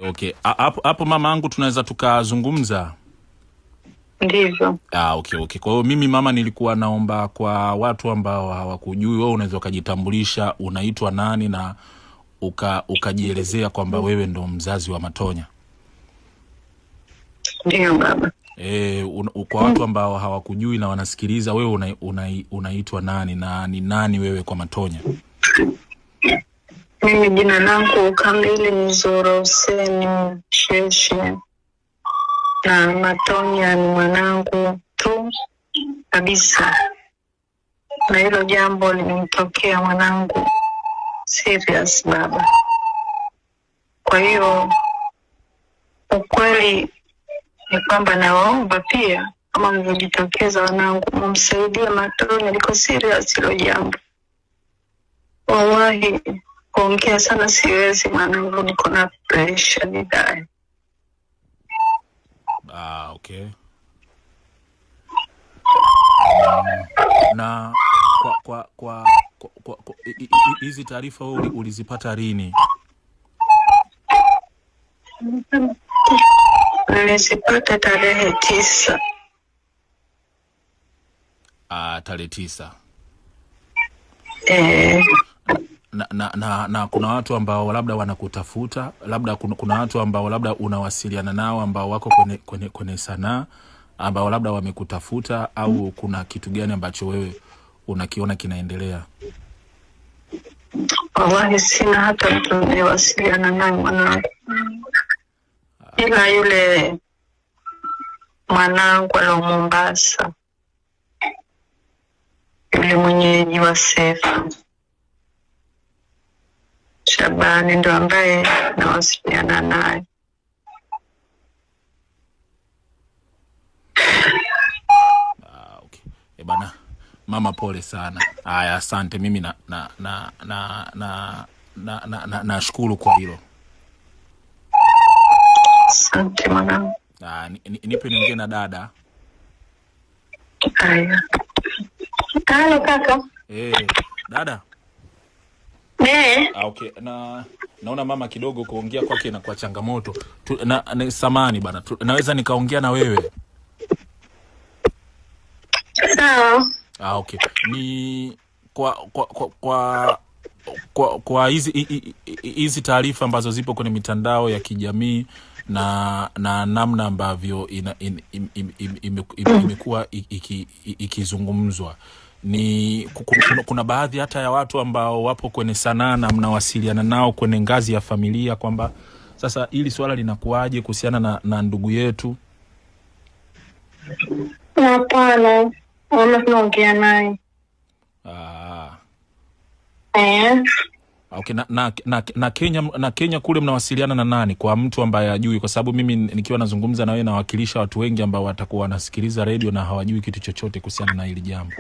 Okay. Hapo mama yangu tunaweza tukazungumza. Ndivyo. Okay. Kwa hiyo mimi mama nilikuwa naomba kwa watu ambao hawakujui, wewe unaweza ukajitambulisha, unaitwa nani na ukajielezea kwamba wewe ndo mzazi wa Matonya. Ndio baba. Kwa watu ambao hawakujui na wanasikiliza, wewe unaitwa nani na ni nani wewe kwa Matonya? Mimi jina langu kamili ni Zora Hussein Sheshe, na Matonya ni mwanangu tu kabisa, na hilo jambo limetokea mwanangu serious baba. Kwa hiyo ukweli ni kwamba nawaomba pia kama mlivyojitokeza wanangu, mumsaidie Matonya, liko serious hilo jambo. Wallahi kuongea sana siwezi, mwanangu niko na pressure vibaya. Okay. Na kwa hizi taarifa wewe ulizipata lini? Nilizipata tarehe 9. Tarehe 9. Na kuna watu ambao labda wanakutafuta, labda kuna watu ambao labda unawasiliana nao ambao wako kwenye sanaa ambao labda wamekutafuta, au kuna kitu gani ambacho wewe unakiona kinaendelea? Wallahi sina hata mtu niwasiliana naye mwanangu, ila yule mwanangu wa Mombasa, yule mwenyeji wa Sefa Shabani, ndo ambaye nawasiliana naye. Okay. Bana mama, pole sana. Haya, asante. Mimi nashukuru kwa hilo. Asante mwanangu. Nipe niongee na dada. Haya. Halo kaka. Dada. Okay. Naona mama kidogo kuongea kwake na kwa changamoto. Samani bana. Naweza nikaongea na wewe? Sawa. Okay. Ni kwa hizi taarifa ambazo zipo kwenye mitandao ya kijamii na namna ambavyo imekuwa ikizungumzwa, ni kuna baadhi hata ya watu ambao wapo kwenye sanaa na mnawasiliana nao kwenye ngazi ya familia, kwamba sasa hili swala linakuaje kuhusiana na ndugu yetu? Hapana, tunaongea naye. Okay. Na Kenya kule mnawasiliana na nani, kwa mtu ambaye hajui? Kwa sababu mimi nikiwa nazungumza na wewe nawakilisha watu wengi ambao watakuwa wanasikiliza radio na hawajui kitu chochote kuhusiana na hili jambo.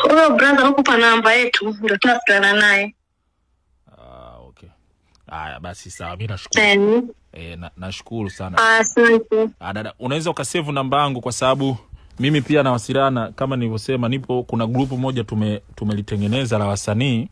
Huyo brother nakupa namba yetu ndio tunasiliana naye. Okay. Haya basi sawa, mimi nashukuru. Nashukuru sana. Asante. Dada, unaweza ukasave namba yangu kwa sababu mimi pia nawasiliana, kama nilivyosema, kuna grupu moja tumelitengeneza la wasanii